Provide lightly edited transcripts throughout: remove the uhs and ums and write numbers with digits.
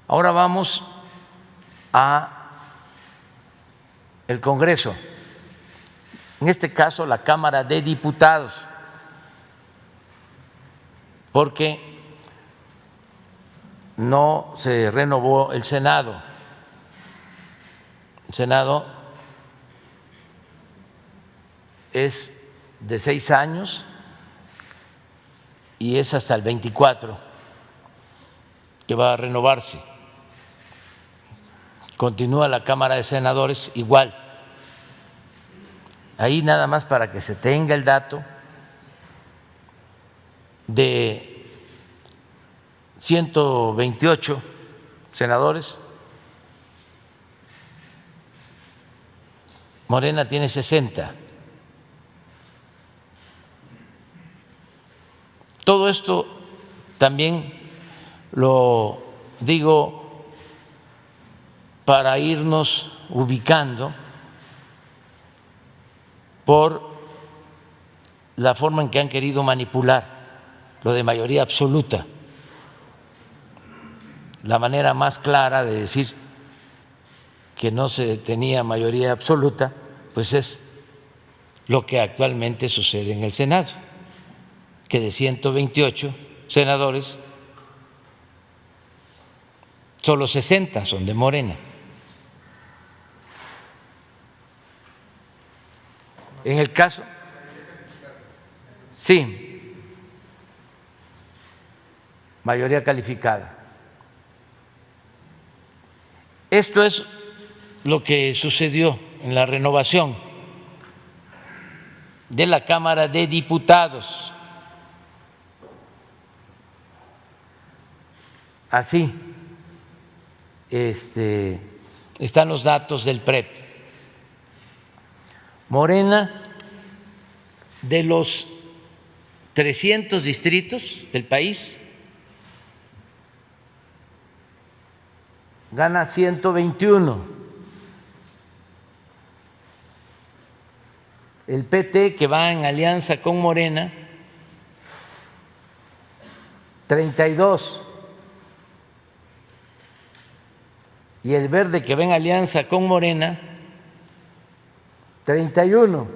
Ahora vamos a el Congreso, en este caso la Cámara de Diputados, porque no se renovó el Senado. El Senado es de 6 años y es hasta el 24 que va a renovarse. Continúa la Cámara de Senadores igual. Ahí nada más para que se tenga el dato de 128 senadores, Morena tiene 60. Todo esto también lo digo para irnos ubicando por la forma en que han querido manipular lo de mayoría absoluta. La manera más clara de decir que no se tenía mayoría absoluta, pues es lo que actualmente sucede en el Senado, que de 128 senadores, solo 60 son de Morena. En el caso, sí, mayoría calificada. Esto es lo que sucedió en la renovación de la Cámara de Diputados. Así están los datos del PREP. Morena, de los 300 distritos del país, gana 121. El PT, que va en alianza con Morena, 32. Y el Verde, que va en alianza con Morena, 31.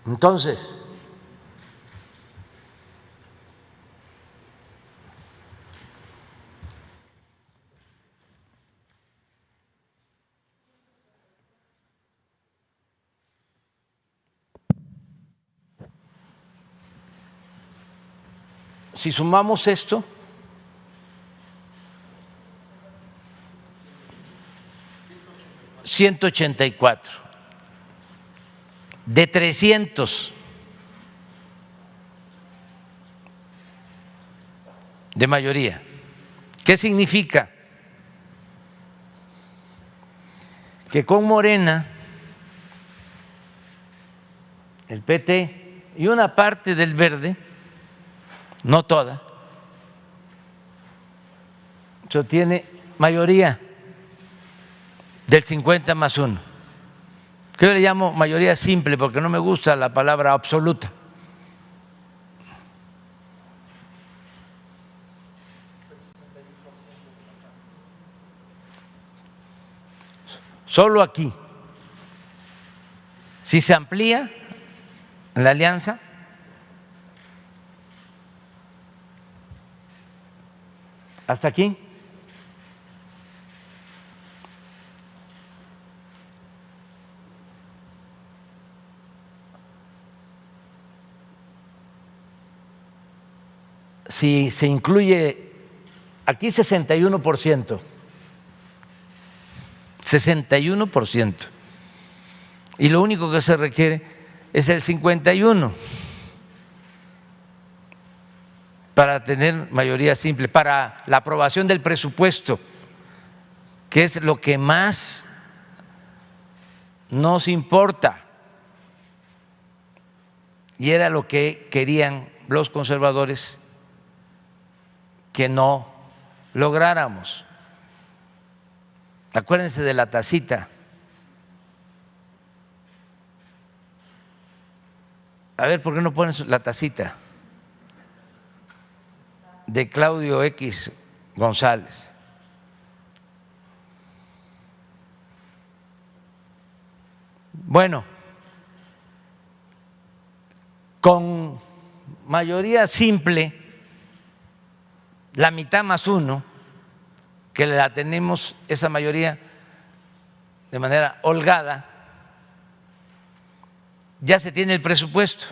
Entonces, si sumamos esto, $184 de 300 de mayoría. ¿Qué significa? Que con Morena, el PT y una parte del Verde, no toda, eso tiene mayoría del 50+1, que yo le llamo mayoría simple porque no me gusta la palabra absoluta. Solo aquí, si se amplía la alianza, hasta aquí, si se incluye aquí 61%, 61%, y lo único que se requiere es el 51 para tener mayoría simple, para la aprobación del presupuesto, que es lo que más nos importa, y era lo que querían los conservadores que no lográramos. Acuérdense de la tacita. A ver, ¿por qué no ponen la tacita? de Claudio X González. Bueno, con mayoría simple, la mitad más uno, que la tenemos esa mayoría de manera holgada, ya se tiene el presupuesto,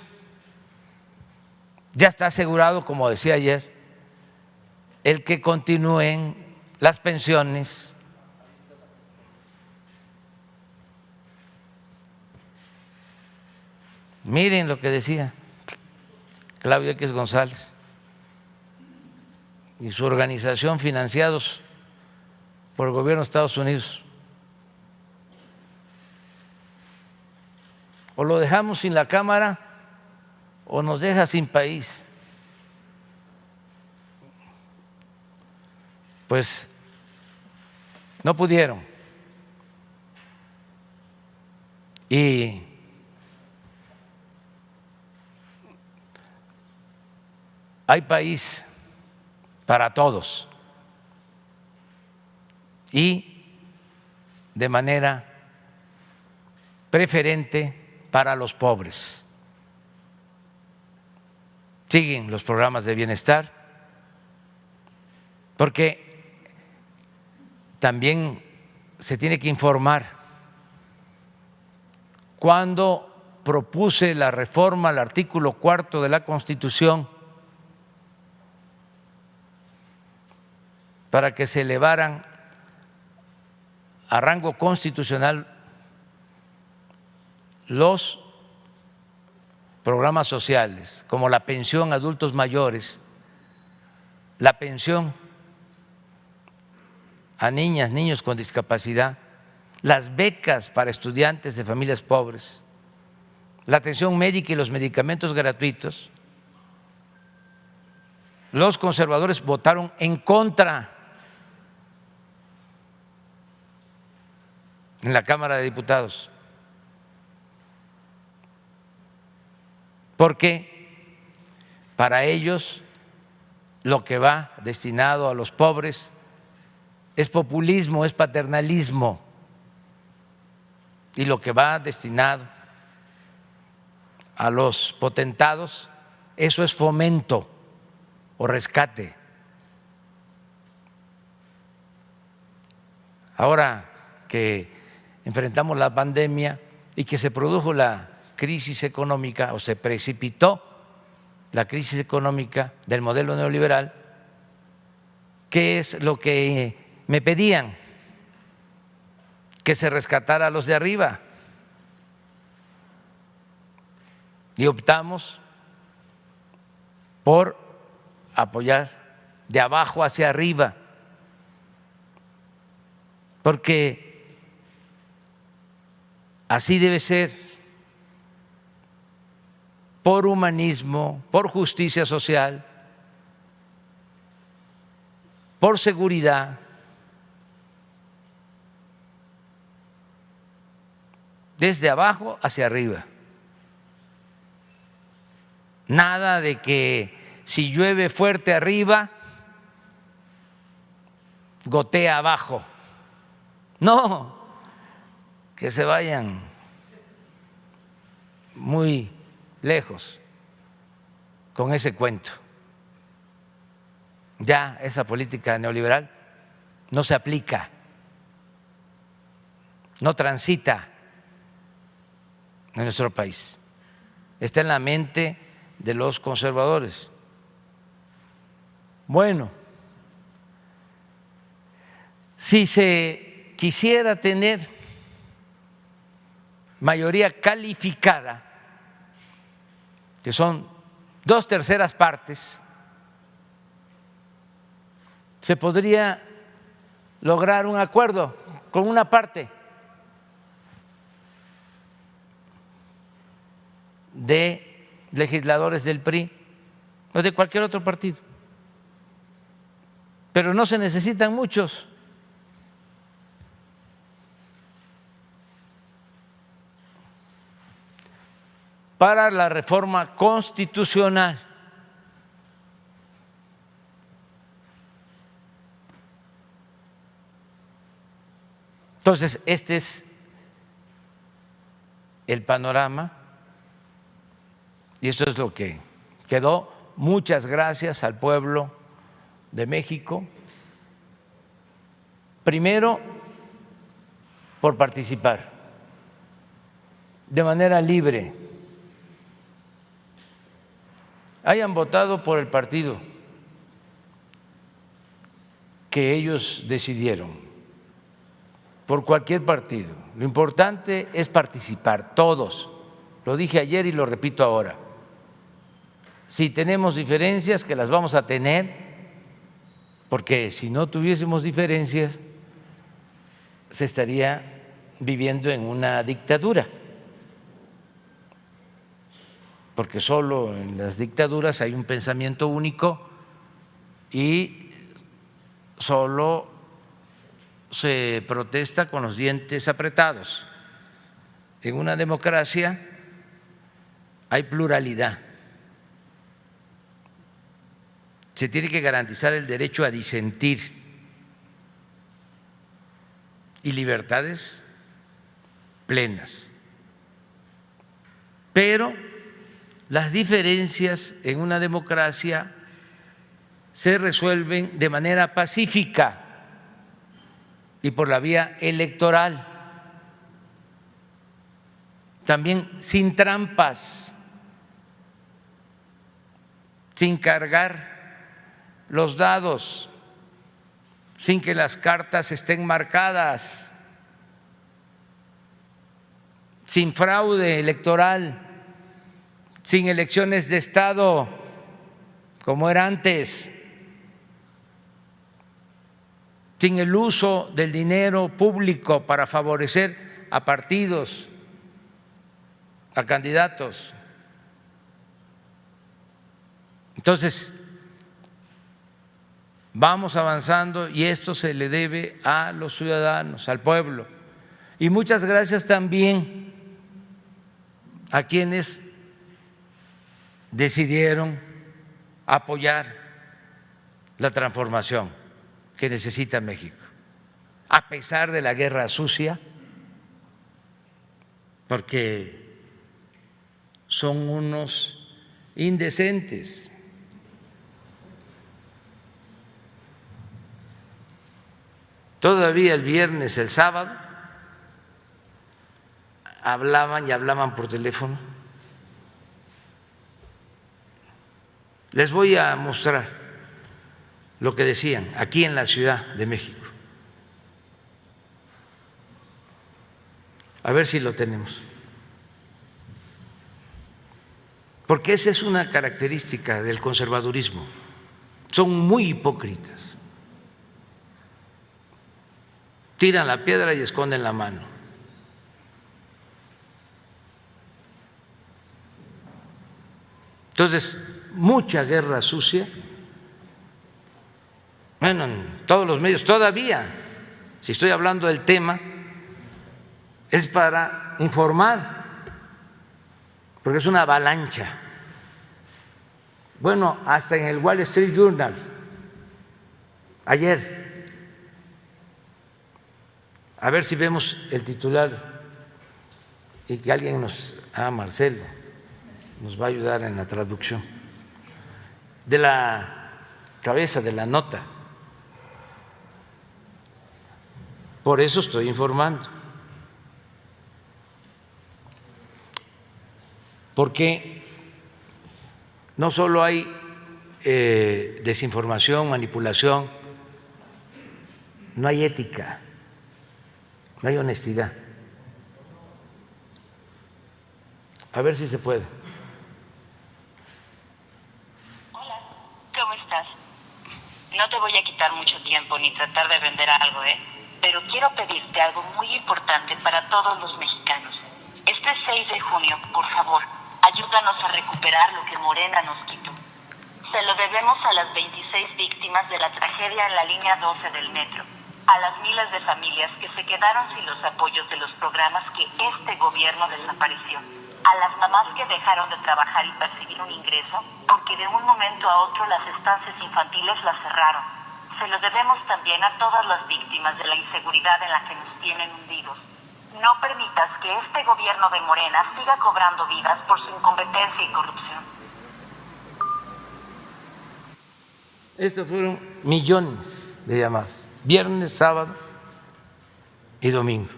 ya está asegurado, como decía ayer, el que continúen las pensiones. Miren lo que decía Claudio X González y su organización, financiados por el gobierno de Estados Unidos. O lo dejamos sin la Cámara o nos deja sin país. Pues no pudieron. Y hay país para todos y de manera preferente para los pobres. Siguen los programas de bienestar, porque también se tiene que informar. Cuando propuse la reforma al artículo 4 de la Constitución para que se elevaran a rango constitucional los programas sociales, como la pensión a adultos mayores, la pensión a niñas, niños con discapacidad, las becas para estudiantes de familias pobres, la atención médica y los medicamentos gratuitos. Los conservadores votaron en contra en la Cámara de Diputados, porque para ellos lo que va destinado a los pobres es populismo, es paternalismo, y lo que va destinado a los potentados, eso es fomento o rescate. Ahora que enfrentamos la pandemia y que se produjo la crisis económica o se precipitó la crisis económica del modelo neoliberal, ¿qué es lo que me pedían? Que se rescatara a los de arriba. Y optamos por apoyar de abajo hacia arriba, porque así debe ser, por humanismo, por justicia social, por seguridad. Desde abajo hacia arriba. Nada de que si llueve fuerte arriba, gotea abajo. No, que se vayan muy lejos con ese cuento. Ya esa política neoliberal no se aplica, no transita en nuestro país, está en la mente de los conservadores. Bueno, si se quisiera tener mayoría calificada, que son 2/3 partes, se podría lograr un acuerdo con una parte de legisladores del PRI o de cualquier otro partido, pero no se necesitan muchos. Para la reforma constitucional. Entonces, este es el panorama y eso es lo que quedó. Muchas gracias al pueblo de México, primero por participar de manera libre, hayan votado por el partido que ellos decidieron, por cualquier partido. Lo importante es participar, todos. Lo dije ayer y lo repito ahora. Si tenemos diferencias, que las vamos a tener, porque si no tuviésemos diferencias, se estaría viviendo en una dictadura, porque solo en las dictaduras hay un pensamiento único y solo se protesta con los dientes apretados. En una democracia hay pluralidad. Se tiene que garantizar el derecho a disentir y libertades plenas. Pero las diferencias en una democracia se resuelven de manera pacífica y por la vía electoral, también sin trampas, sin cargar los dados, sin que las cartas estén marcadas, sin fraude electoral, sin elecciones de Estado como era antes, sin el uso del dinero público para favorecer a partidos, a candidatos. Entonces, vamos avanzando y esto se le debe a los ciudadanos, al pueblo. Y muchas gracias también a quienes decidieron apoyar la transformación que necesita México, a pesar de la guerra sucia, porque son unos indecentes. Todavía el viernes, el sábado, hablaban y hablaban por teléfono. Les voy a mostrar lo que decían aquí en la Ciudad de México. A ver si lo tenemos. Porque esa es una característica del conservadurismo. Son muy hipócritas. Tiran la piedra y esconden la mano. Entonces, mucha guerra sucia. Bueno, en todos los medios todavía, si estoy hablando del tema, es para informar, porque es una avalancha. Bueno, hasta en el Wall Street Journal, ayer, a ver si vemos el titular y que alguien nos, Marcelo, nos va a ayudar en la traducción, de la cabeza de la nota. Por eso estoy informando. Porque no solo hay desinformación, manipulación, no hay ética, no hay honestidad. A ver si se puede. Hola, ¿cómo estás? No te voy a quitar mucho tiempo ni tratar de vender algo, pero quiero pedirte algo muy importante para todos los mexicanos. Este 6 de junio, por favor, ayúdanos a recuperar lo que Morena nos quitó. Se lo debemos a las 26 víctimas de la tragedia en la línea 12 del metro, a las miles de familias que se quedaron sin los apoyos de los programas que este gobierno desapareció, a las mamás que dejaron de trabajar y percibir un ingreso porque de un momento a otro las estancias infantiles las cerraron. Se lo debemos también a todas las víctimas de la inseguridad en la que nos tienen hundidos. No permitas que este gobierno de Morena siga cobrando vidas por su incompetencia y corrupción. Estos fueron millones de llamadas, viernes, sábado y domingo.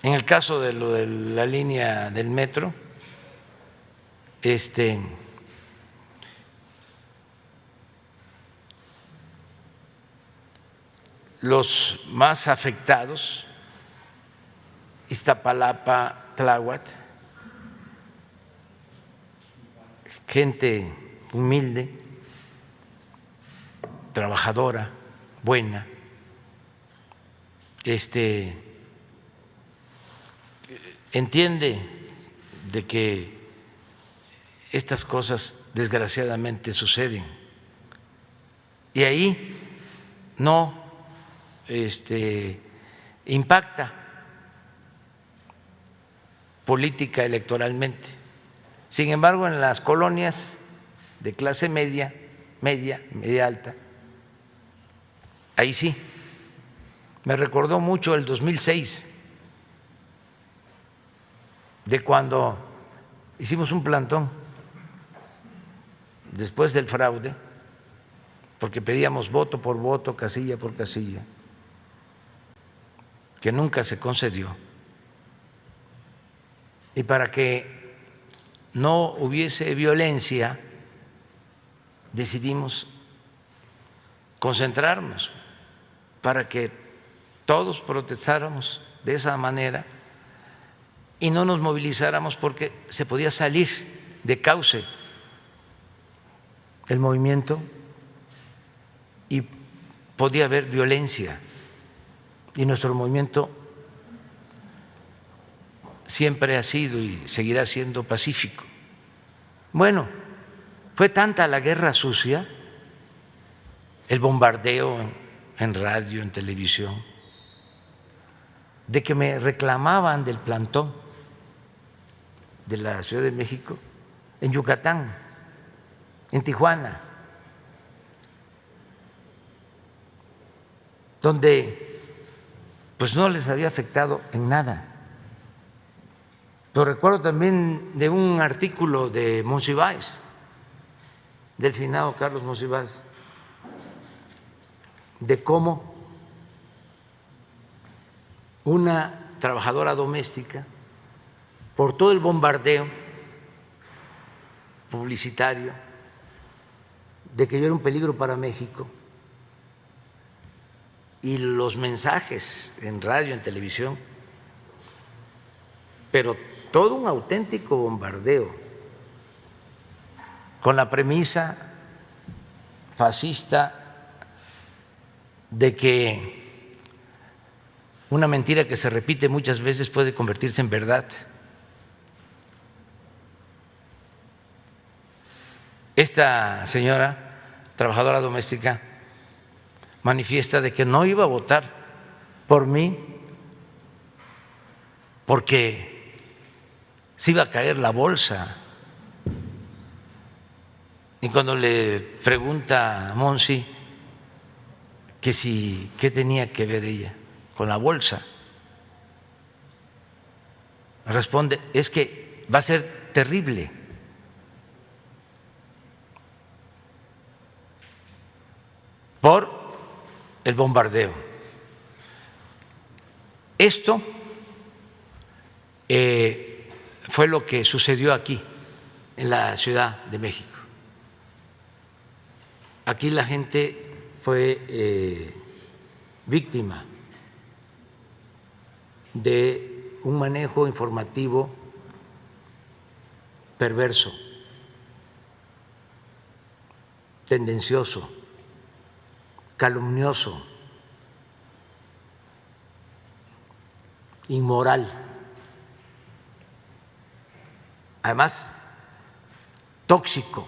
En el caso de lo de la línea del metro, los más afectados, Iztapalapa, Tláhuac, gente humilde, trabajadora, buena, entiende de que estas cosas desgraciadamente suceden y ahí no impacta política electoralmente. Sin embargo, en las colonias de clase media, media alta, ahí sí. Me recordó mucho el 2006, de cuando hicimos un plantón después del fraude, porque pedíamos voto por voto, casilla por casilla, que nunca se concedió. Y para que no hubiese violencia, decidimos concentrarnos para que todos protestáramos de esa manera y no nos movilizáramos porque se podía salir de cauce el movimiento y podía haber violencia. Y nuestro movimiento siempre ha sido y seguirá siendo pacífico. Bueno, fue tanta la guerra sucia, el bombardeo en radio, en televisión, de que me reclamaban del plantón de la Ciudad de México en Yucatán, en Tijuana, donde pues no les había afectado en nada. Lo recuerdo también de un artículo de Monsiváis, del finado Carlos Monsiváis, de cómo una trabajadora doméstica, por todo el bombardeo publicitario de que yo era un peligro para México y los mensajes en radio, en televisión, pero todo un auténtico bombardeo con la premisa fascista de que una mentira que se repite muchas veces puede convertirse en verdad. Esta señora, trabajadora doméstica, manifiesta de que no iba a votar por mí porque se iba a caer la bolsa. Y cuando le pregunta a Monsi que si qué tenía que ver ella con la bolsa, responde, es que va a ser terrible. Por el bombardeo. Esto fue lo que sucedió aquí, en la Ciudad de México. Aquí la gente fue víctima de un manejo informativo perverso, tendencioso, calumnioso, inmoral, además tóxico,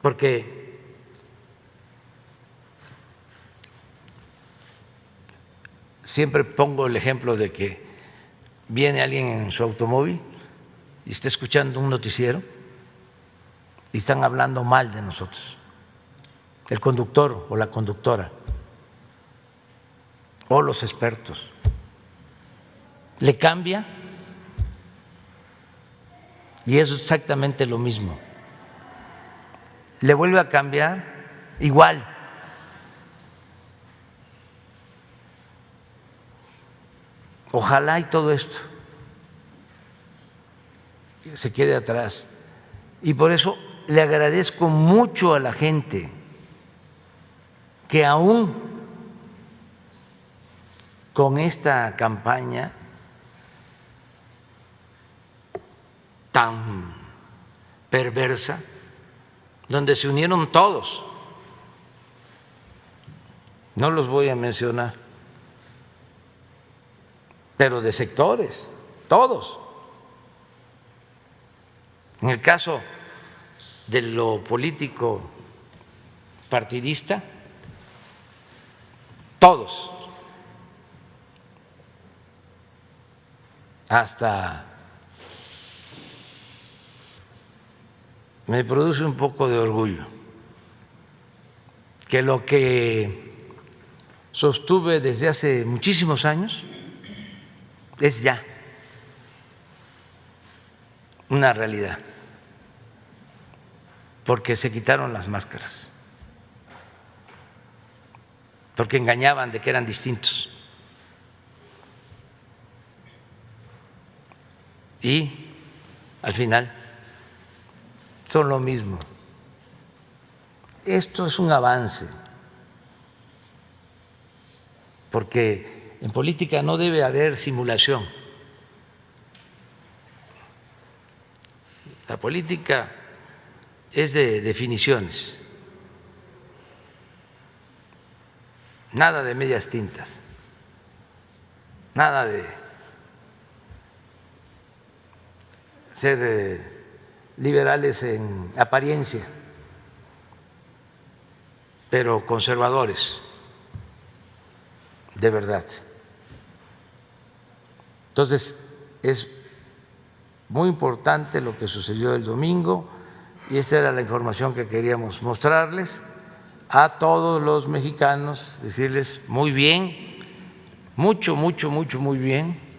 porque siempre pongo el ejemplo de que viene alguien en su automóvil y está escuchando un noticiero y están hablando mal de nosotros, el conductor o la conductora o los expertos, le cambia y es exactamente lo mismo, le vuelve a cambiar igual. Ojalá y todo esto se quede atrás. Y por eso le agradezco mucho a la gente que aún con esta campaña tan perversa, donde se unieron todos, no los voy a mencionar, pero de sectores, todos. En el caso de lo político partidista, todos, hasta me produce un poco de orgullo que lo que sostuve desde hace muchísimos años es ya una realidad, porque se quitaron las máscaras, porque engañaban de que eran distintos y al final son lo mismo. Esto es un avance, porque en política no debe haber simulación. La política es de definiciones, nada de medias tintas, nada de ser liberales en apariencia, pero conservadores de verdad. Entonces, es muy importante lo que sucedió el domingo y esta era la información que queríamos mostrarles a todos los mexicanos, decirles muy bien, muy bien.